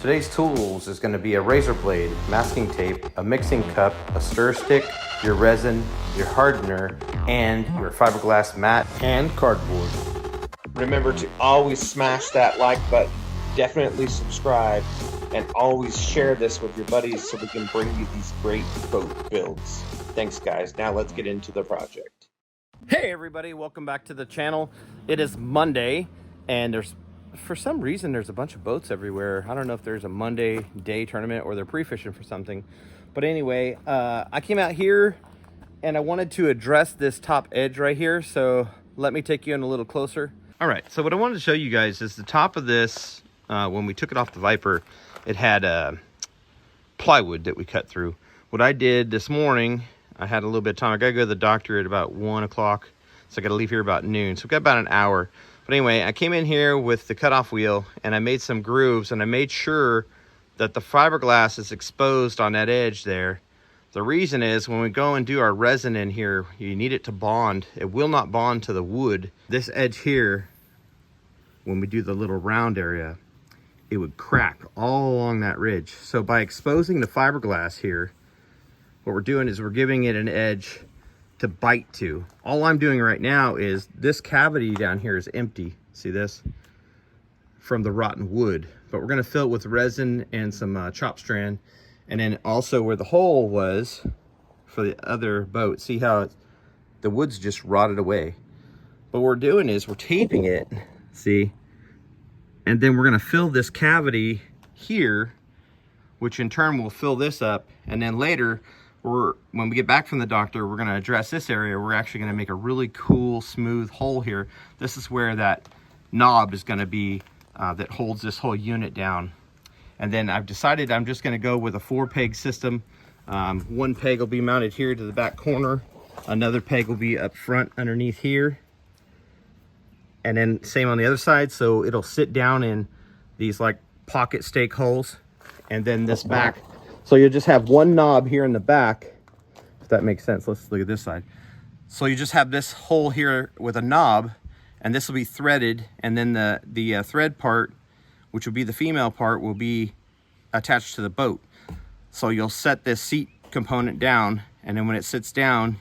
Today's tools is going to be a razor blade, masking tape, a mixing cup, a stir stick, your resin, your hardener, and your fiberglass mat and cardboard. Remember to always smash that like button, definitely subscribe, and always share this with your buddies so we can bring you these great boat builds. Thanks guys, now let's get into the project. Hey everybody, welcome back to the channel. It is Monday and for some reason there's a bunch of boats everywhere. I don't know if there's a Monday day tournament or they're pre-fishing for something. But anyway, I came out here and I wanted to address this top edge right here. So let me take you in a little closer. All right, so what I wanted to show you guys is the top of this, when we took it off the Viper, it had plywood that we cut through. What I did this morning, I had a little bit of time. I gotta go to the doctor at about 1 o'clock. So I gotta leave here about noon. So we've got about an hour. But anyway, I came in here with the cutoff wheel and I made some grooves and I made sure that the fiberglass is exposed on that edge there. The reason is when we go and do our resin in here, you need it to bond. It will not bond to the wood. This edge here, when we do the little round area, it would crack all along that ridge. So by exposing the fiberglass here, what we're doing is we're giving it an edge to bite to. All I'm doing right now is this cavity down here is empty. See this? From the rotten wood. But we're gonna fill it with resin and some chop strand. And then also where the hole was for the other boat, see how the wood's just rotted away. But what we're doing is we're taping it, see? And then we're gonna fill this cavity here, which in turn will fill this up. And then later, when we get back from the doctor, we're gonna address this area. We're actually gonna make a really cool, smooth hole here. This is where that knob is gonna be that holds this whole unit down. And then I've decided I'm just gonna go with a 4-peg system. One peg will be mounted here to the back corner. Another peg will be up front underneath here. And then same on the other side, so it'll sit down in these like pocket stake holes. And then this back, so you'll just have one knob here in the back, if that makes sense. Let's look at this side. So you just have this hole here with a knob, and this will be threaded, and then the thread part, which will be the female part, will be attached to the boat. So you'll set this seat component down, and then when it sits down,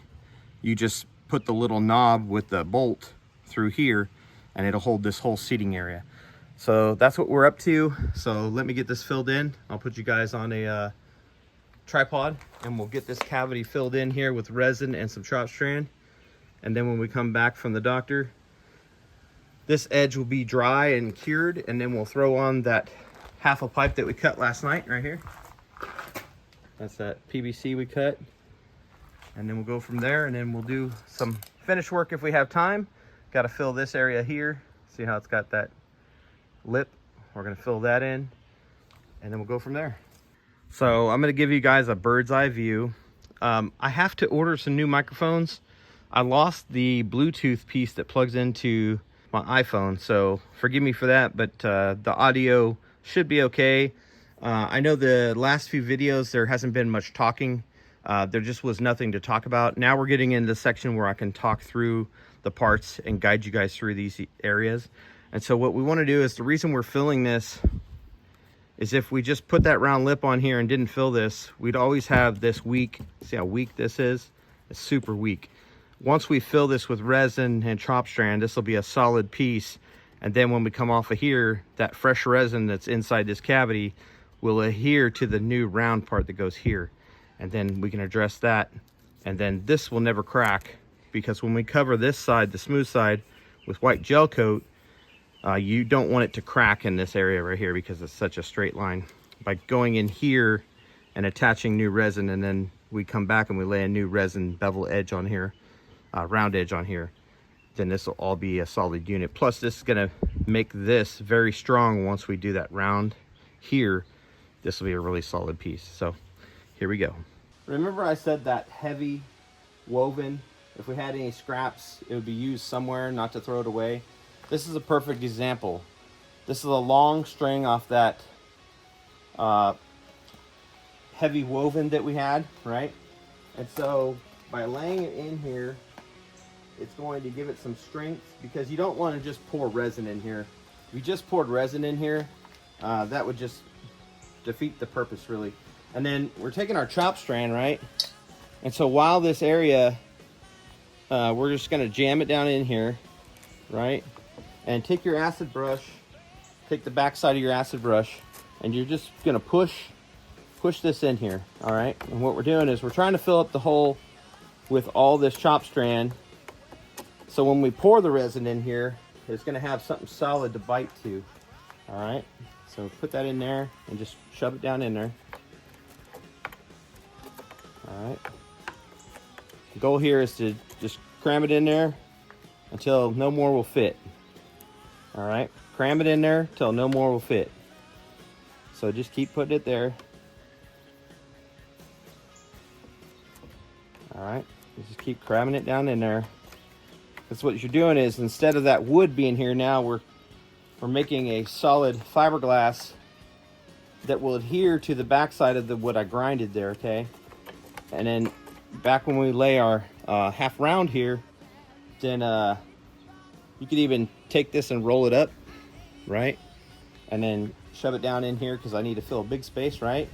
you just put the little knob with the bolt through here, and it'll hold this whole seating area. So that's what we're up to. So let me get this filled in. I'll put you guys on a tripod and we'll get this cavity filled in here with resin and some chop strand. And then when we come back from the doctor, this edge will be dry and cured, and then we'll throw on that half a pipe that we cut last night right here. That's that PVC we cut. And then we'll go from there, and then we'll do some finish work if we have time. Got to fill this area here. See how it's got that lip? We're going to fill that in, and then we'll go from there. So I'm going to give you guys a bird's eye view. I have to order some new microphones. I lost the Bluetooth piece that plugs into my iPhone, so forgive me for that, but the audio should be okay. I know the last few videos there hasn't been much talking. There just was nothing to talk about. Now we're getting into the section where I can talk through the parts and guide you guys through these areas. And so what we want to do is, the reason we're filling this is if we just put that round lip on here and didn't fill this, we'd always have this weak. See how weak this is? It's super weak. Once we fill this with resin and chop strand, this will be a solid piece. And then when we come off of here, that fresh resin that's inside this cavity will adhere to the new round part that goes here. And then we can address that. And then this will never crack, because when we cover this side, the smooth side, with white gel coat, you don't want it to crack in this area right here because it's such a straight line. By going in here and attaching new resin, and then we come back and we lay a new resin bevel edge on here, round edge on here, then this will all be a solid unit. Plus this is gonna make this very strong. Once we do that round here, this will be a really solid piece. So here we go. Remember I said that heavy woven, if we had any scraps, it would be used somewhere, not to throw it away. This is a perfect example. This is a long string off that heavy woven that we had, right? And so by laying it in here, it's going to give it some strength, because you don't want to just pour resin in here. If you just poured resin in here, that would just defeat the purpose, really. And then we're taking our chop strand, right? And so while this area, we're just gonna jam it down in here, right? And take your acid brush, take the back side of your acid brush, and you're just gonna push this in here, all right? And what we're doing is we're trying to fill up the hole with all this chop strand, so when we pour the resin in here, it's gonna have something solid to bite to, all right? So put that in there and just shove it down in there. All right. The goal here is to just cram it in there until no more will fit. All right, cram it in there till no more will fit. So just keep putting it there. All right, just keep cramming it down in there. That's what you're doing is, instead of that wood being here, now we're making a solid fiberglass that will adhere to the backside of the wood I grinded there, okay? And then back when we lay our half round here, then you could even take this and roll it up, right? And then shove it down in here because I need to fill a big space, right?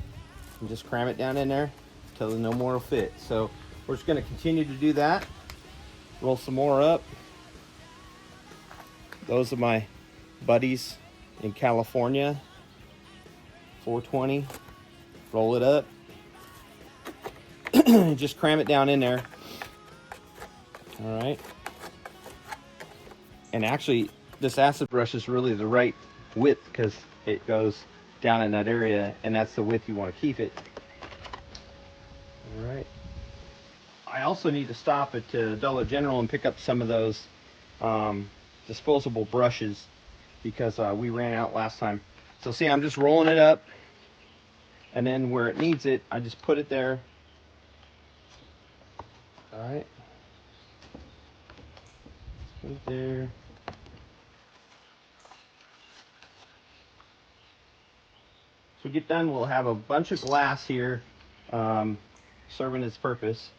And just cram it down in there until no more will fit. So we're just gonna continue to do that. Roll some more up. Those are my buddies in California. 420. Roll it up. Just cram it down in there. All right. And actually, this acid brush is really the right width because it goes down in that area, and that's the width you want to keep it. All right. I also need to stop at Dollar General and pick up some of those disposable brushes because we ran out last time. So see, I'm just rolling it up, and then where it needs it, I just put it there. All right. Put it there. So we get done, we'll have a bunch of glass here serving its purpose.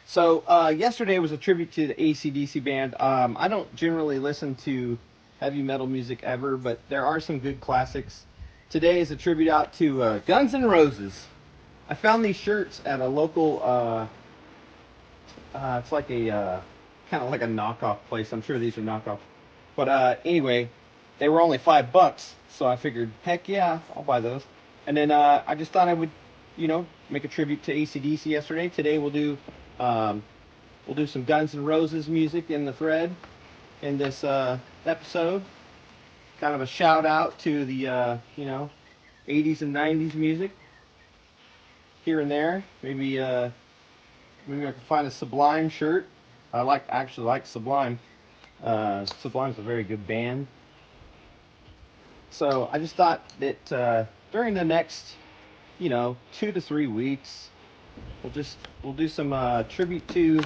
So yesterday was a tribute to the AC/DC band. I don't generally listen to heavy metal music ever, but there are some good classics. Today is a tribute out to Guns N' Roses. I found these shirts at a local, it's like a, kind of like a knockoff place. I'm sure these are knockoff. But anyway, they were only $5, so I figured, heck yeah, I'll buy those. And then I just thought I would, you know, make a tribute to AC/DC yesterday. Today we'll do some Guns N' Roses music in the thread in this episode. Kind of a shout out to the you know, 80s and 90s music here and there. Maybe I can find a Sublime shirt. I actually like Sublime. Sublime's a very good band. So I just thought that during the next, you know, 2 to 3 weeks, we'll do some tribute to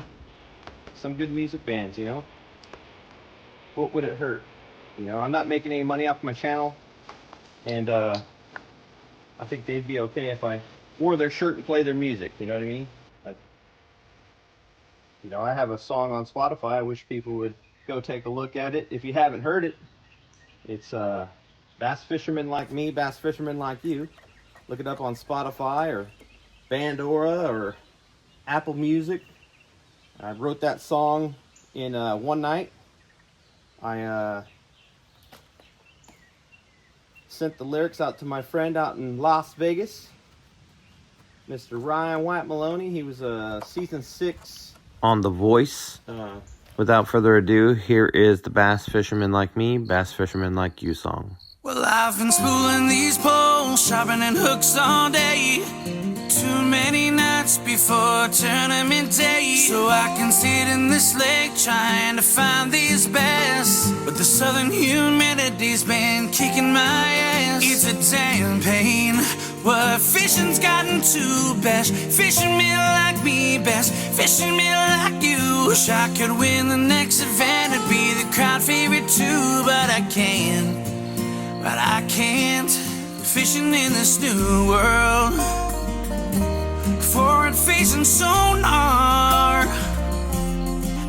some good music bands, you know. What would it hurt? You know, I'm not making any money off my channel, and I think they'd be okay if I wore their shirt and played their music, you know what I mean? You know, I have a song on Spotify. I wish people would go take a look at it. If you haven't heard it, it's Bass Fishermen Like Me, Bass Fishermen Like You. Look it up on Spotify or Pandora or Apple Music. I wrote that song in one night. I sent the lyrics out to my friend out in Las Vegas, Mr. Ryan White Maloney. He was a season 6 on The Voice. Without further ado, here is the Bass Fishermen Like Me, Bass Fishermen Like You song. Well, I've been spooling these poles, sharpening hooks all day. Too many nights before tournament day, so I can sit in this lake trying to find these bass. But the southern humidity's been kicking my ass. It's a damn pain what fishing's gotten to. Bass fishing me like me, bass fishing me like you. Wish I could win the next event and be the crowd favorite too, but I can't. But I can't. Fishing in this new world. blazing sonar.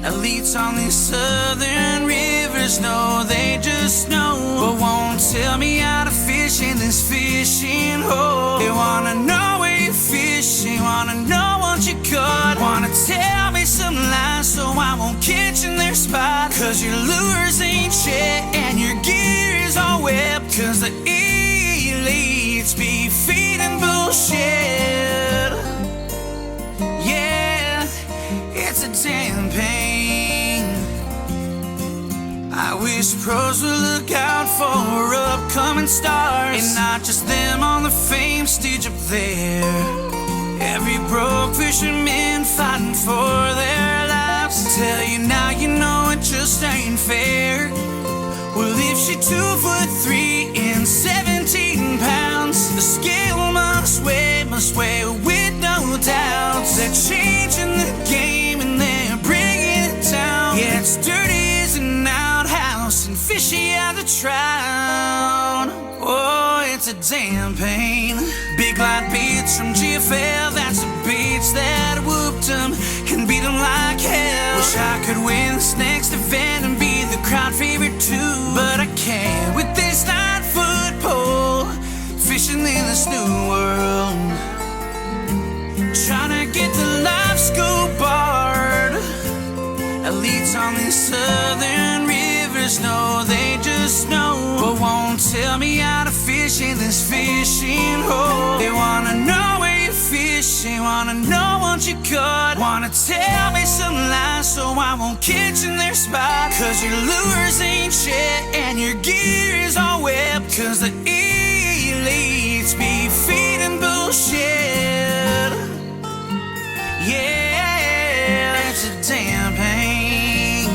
Elites on these southern rivers know, they just know, but won't tell me how to fish in this fishing hole. They wanna know where you're fishing, wanna know what you caught, wanna tell me some lies so I won't catch in their spot. Cause your lures ain't shit and your gear is all wet. Cause the elites be feeding bullshit. Yeah, it's a damn pain. I wish pros would look out for upcoming stars, and not just them on the fame stage up there. Every broke fisherman fighting for their lives tell you now you know it just ain't fair. Well, if she 2'3" and 17 pounds, the scale must weigh with no doubt. They're changing the game and they're bringing it down. Yeah, it's dirty as an outhouse and fishy as a trout. Oh, it's a damn pain. Big light beats from GFL, that's the beats that whooped them and beat them like hell. Wish I could win this next event and be the crowd favorite too, but I can't with this 9-foot pole, fishing in this new world, trying to get the live scoop barred. Elites on these southern rivers know, they just know, but won't tell me how to fish in this fishing hole. They wanna know where you're fishing, wanna know what you caught, wanna tell me some lies so I won't catch in their spot. Cause your lures ain't shit and your gear is all wet. Cause the elites be feeding bullshit. Yeah, it's a damn pain.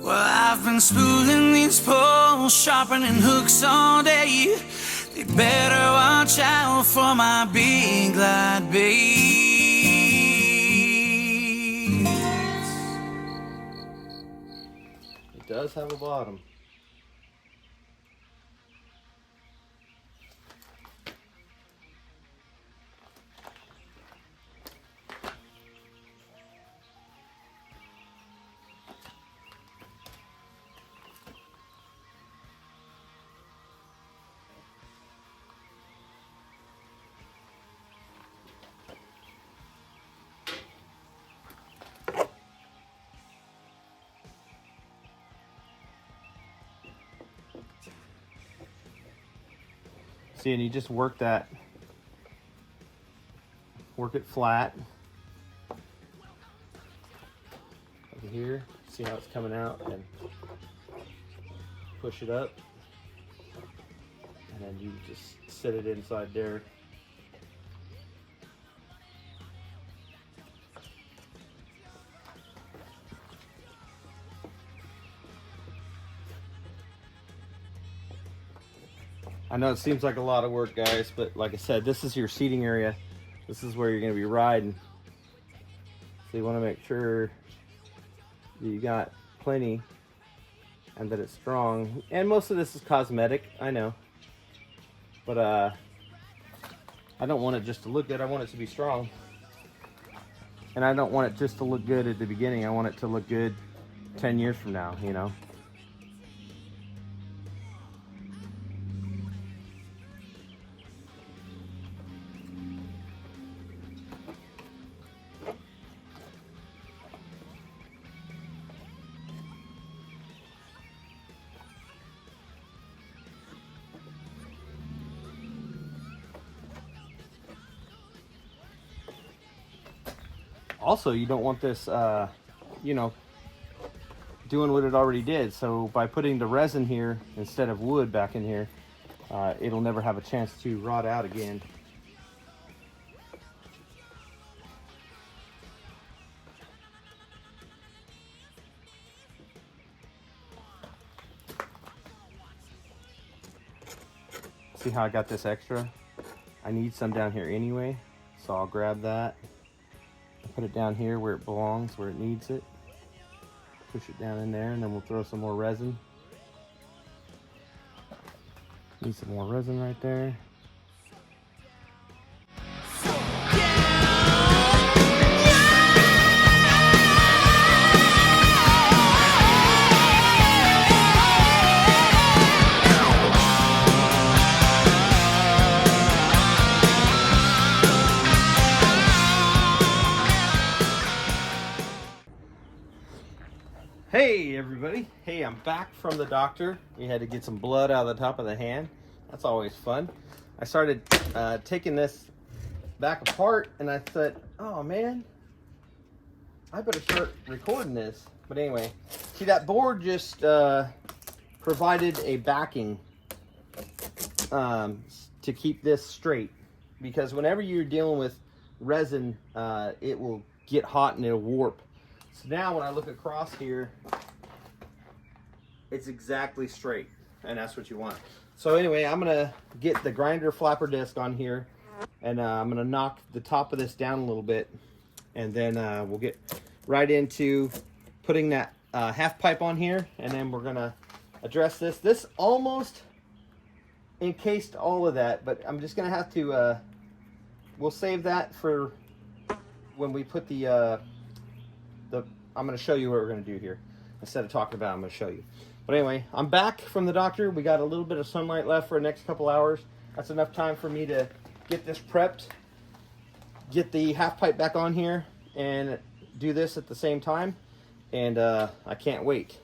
Well, I've been spooling these poles, sharpening hooks all day. They better watch out for my big light bait. It does have a bottom. See, and you just work it flat over here. See how it's coming out, and push it up, and then you just set it inside there. I know it seems like a lot of work, guys, but like I said, this is your seating area. This is where you're going to be riding. So you want to make sure that you got plenty and that it's strong. And most of this is cosmetic, I know. But I don't want it just to look good. I want it to be strong. And I don't want it just to look good at the beginning. I want it to look good 10 years from now, you know. Also, you don't want this, you know, doing what it already did. So by putting the resin here instead of wood back in here, it'll never have a chance to rot out again. See how I got this extra? I need some down here anyway, so I'll grab that. Put it down here where it belongs, where it needs it. Push it down in there, and then we'll throw some more resin. Need some more resin right there. Hey everybody, hey, I'm back from the doctor. We had to get some blood out of the top of the hand. That's always fun. I started taking this back apart and I thought, oh man, I better start recording this. But anyway, see, that board just provided a backing to keep this straight, because whenever you're dealing with resin, it will get hot and it'll warp. So now when I look across here, it's exactly straight, and that's what you want. So anyway, I'm gonna get the grinder flapper disc on here, and I'm gonna knock the top of this down a little bit, and then we'll get right into putting that half pipe on here, and then we're gonna address this. This almost encased all of that, but I'm just gonna have to, we'll save that for when we put I'm going to show you what we're going to do here. Instead of talking about it, I'm going to show you. But anyway, I'm back from the doctor. We got a little bit of sunlight left for the next couple hours. That's enough time for me to get this prepped, get the half pipe back on here, and do this at the same time. And I can't wait.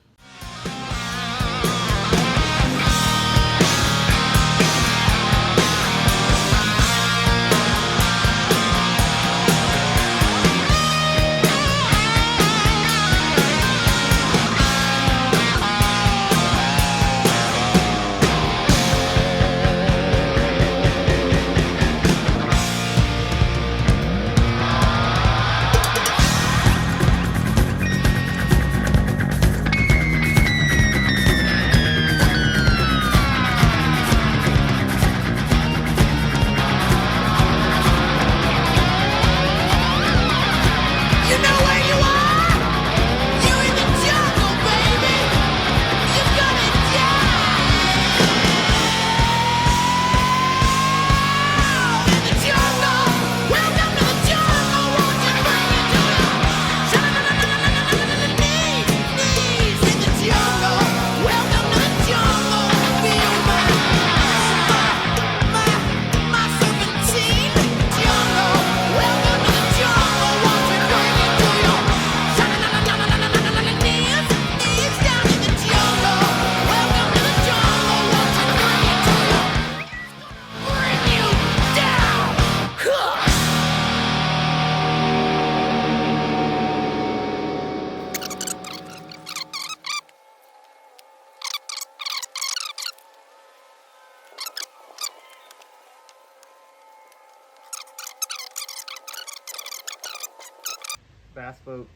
Bass boat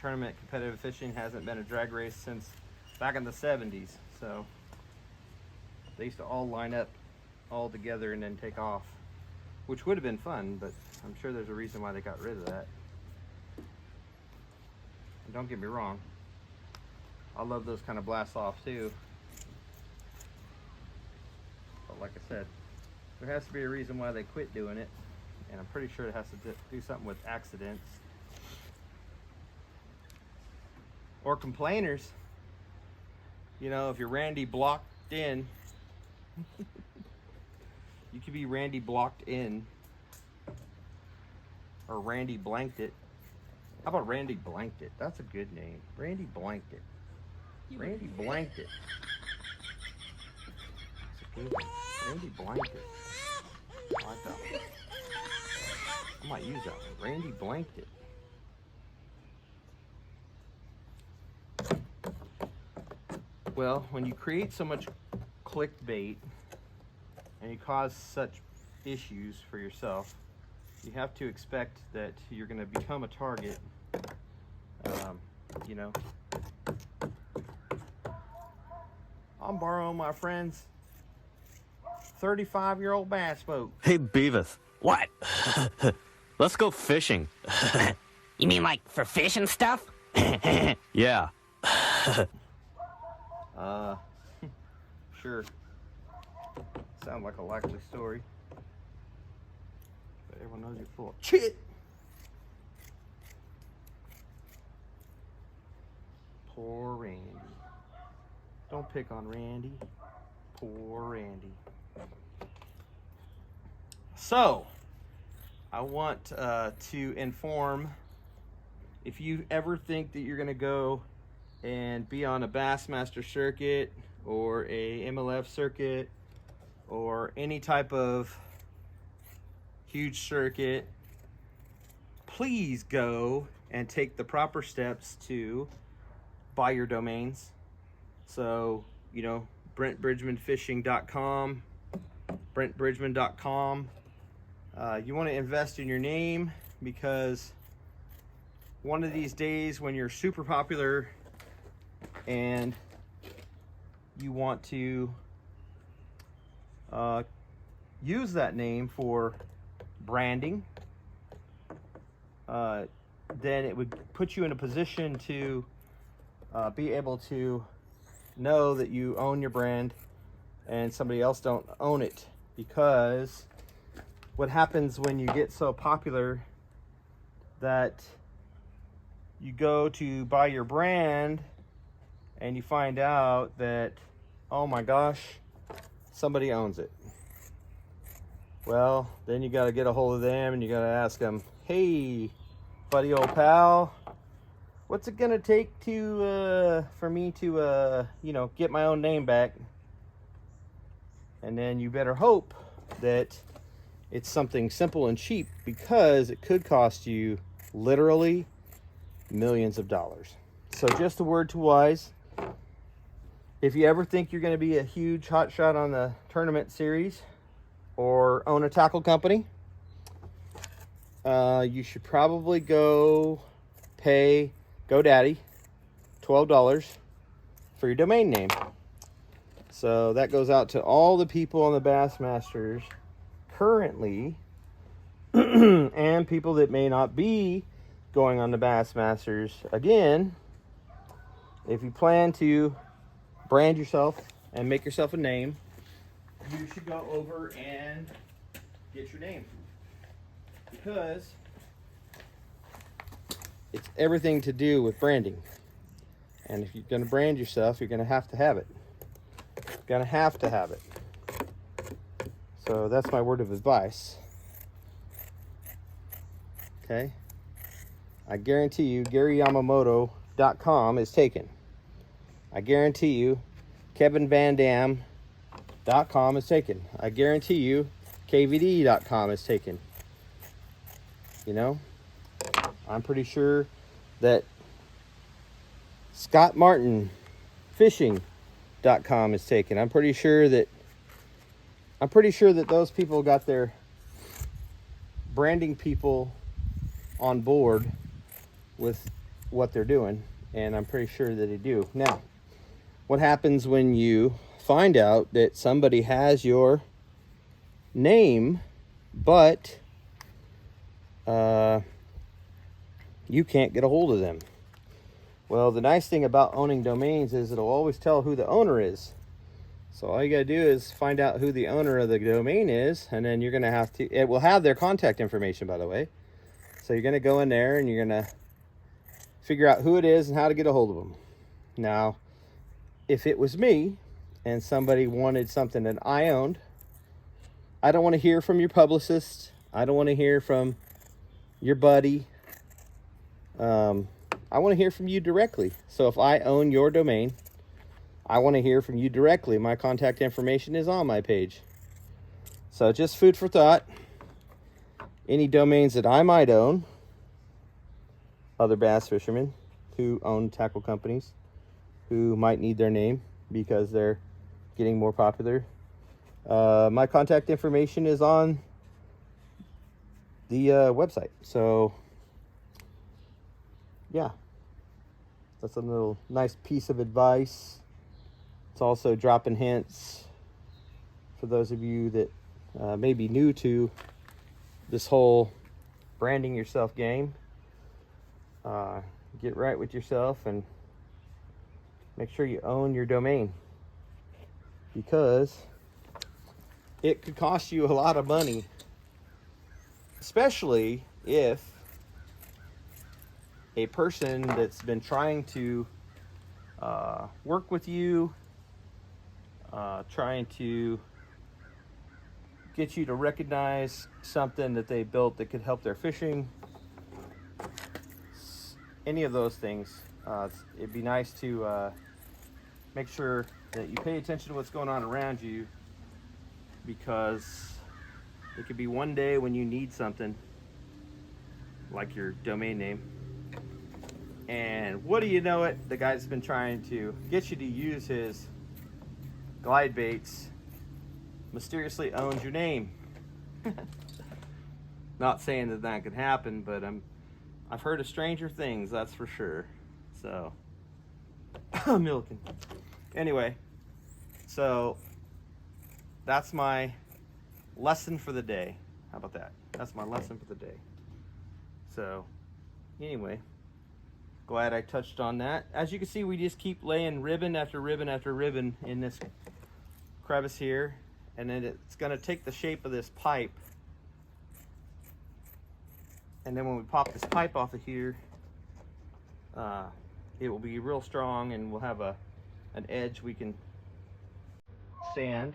tournament competitive fishing hasn't been a drag race since back in the 70s. So they used to all line up all together and then take off, which would have been fun, but I'm sure there's a reason why they got rid of that. And don't get me wrong, I love those kind of blasts off too. But like I said, there has to be a reason why they quit doing it, and I'm pretty sure it has to do something with accidents or complainers. You know, if you're Randy blocked in, you could be Randy blocked in, or Randy blanked it. How about Randy blanked it? That's a good name. Randy blanked it. Randy blanked it. That's a good one. Randy blanked it. I like that one. I might use that one. Randy blanked it. Well, when you create so much clickbait and you cause such issues for yourself, you have to expect that you're going to become a target. You know, I'm borrowing my friend's 35-year-old bass boat. Hey, Beavis. What? Let's go fishing. You mean like for fish and stuff? Yeah. Sure. Sounds like a likely story. But everyone knows you're full of shit. Poor Randy. Don't pick on Randy. Poor Randy. So, I want to inform, if you ever think that you're going to go and be on a Bassmaster circuit or a MLF circuit or any type of huge circuit, please go and take the proper steps to buy your domains. So, you know, BrentBridgmanFishing.com, BrentBridgman.com. You want to invest in your name, because one of these days when you're super popular and you want to use that name for branding, then it would put you in a position to be able to know that you own your brand and somebody else don't own it. Because what happens when you get so popular that you go to buy your brand and you find out that, oh my gosh, somebody owns it. Well, then you got to get a hold of them and you got to ask them, hey, buddy old pal, what's it gonna take to for me to you know, get my own name back? And then you better hope that it's something simple and cheap, because it could cost you literally millions of dollars. So just a word to wise, if you ever think you're going to be a huge hotshot on the tournament series or own a tackle company, you should probably go pay GoDaddy $12 for your domain name. So that goes out to all the people on the Bassmasters currently and people that may not be going on the Bassmasters. Again, if you plan to brand yourself and make yourself a name, you should go over and get your name, because it's everything to do with branding. And if you're going to brand yourself, you're going to have it. Gonna have to have it. So that's my word of advice. Okay? I guarantee you GaryYamamoto.com is taken. I guarantee you KevinVanDam.com is taken. I guarantee you KVD.com is taken. You know? I'm pretty sure that ScottMartinFishing.com is taken. I'm pretty sure that those people got their branding people on board with what they're doing, and I'm pretty sure that they do. Now, what happens when you find out that somebody has your name, but you can't get a hold of them? Well, the nice thing about owning domains is it'll always tell who the owner is. So all you gotta do is find out who the owner of the domain is, and then you're gonna have to, it will have their contact information, by the way. So you're gonna go in there and you're gonna figure out who it is and how to get a hold of them. Now, if it was me and somebody wanted something that I owned, I don't want to hear from your publicist. I don't want to hear from your buddy. I want to hear from you directly. So if I own your domain, I want to hear from you directly. My contact information is on my page. So just food for thought. Any domains that I might own, other bass fishermen who own tackle companies who might need their name because they're getting more popular, my contact information is on the website. So yeah, that's a little nice piece of advice. It's also dropping hints for those of you that may be new to this whole branding yourself game. Get right with yourself and make sure you own your domain, because it could cost you a lot of money, especially if a person that's been trying to work with you, trying to get you to recognize something that they built that could help their fishing, any of those things. It'd be nice to make sure that you pay attention to what's going on around you, because it could be one day when you need something like your domain name, and what do you know it, the guy that's been trying to get you to use his glide baits mysteriously owns your name. Not saying that that could happen, but I've heard of stranger things, that's for sure. So milking. Anyway, so that's my lesson for the day. How about that? That's my lesson for the day. So anyway, glad I touched on that. As you can see, we just keep laying ribbon after ribbon after ribbon in this crevice here, and then it's going to take the shape of this pipe, and then when we pop this pipe off of here, it will be real strong, and we'll have an edge we can sand.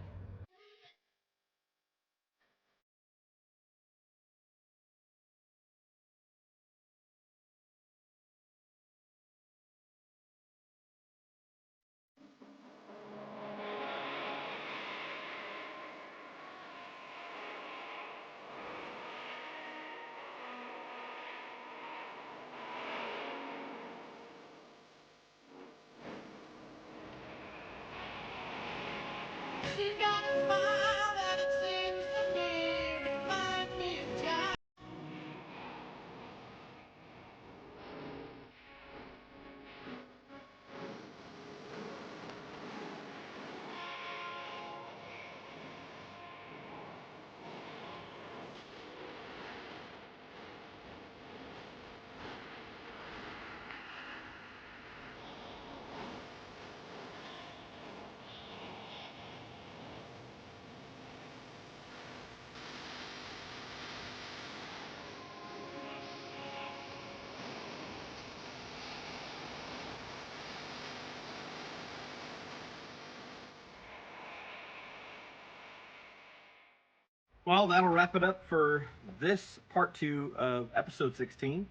Well, that'll wrap it up for this part 2 of episode 16.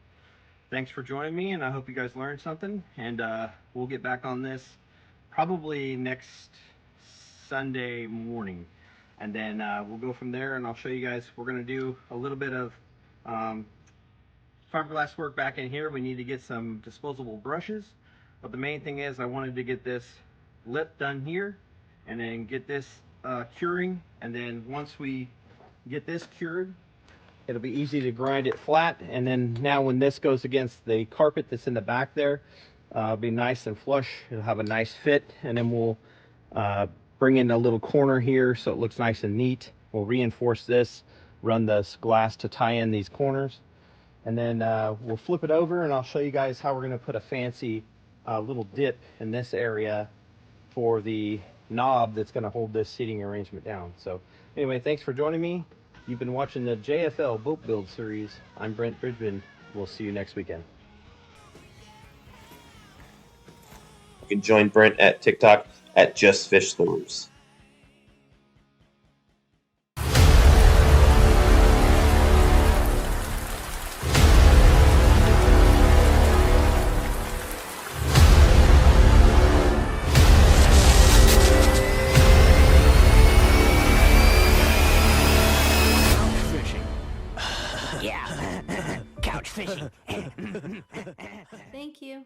Thanks for joining me, and I hope you guys learned something. And we'll get back on this probably next Sunday morning. And then we'll go from there, and I'll show you guys. We're going to do a little bit of fiberglass work back in here. We need to get some disposable brushes. But the main thing is I wanted to get this lip done here, and then get this curing. And then once we get this cured, it'll be easy to grind it flat, and then now when this goes against the carpet that's in the back there, it'll be nice and flush. It'll have a nice fit, and then we'll bring in a little corner here so it looks nice and neat. We'll reinforce this, run this glass to tie in these corners, and then we'll flip it over, and I'll show you guys how we're going to put a fancy little dip in this area for the knob that's going to hold this seating arrangement down. So anyway, thanks for joining me. You've been watching the JFL Boat Build Series. I'm Brent Bridgman. We'll see you next weekend. You can join Brent at TikTok at Just Fish Lures. Yeah, couch fishing. Thank you.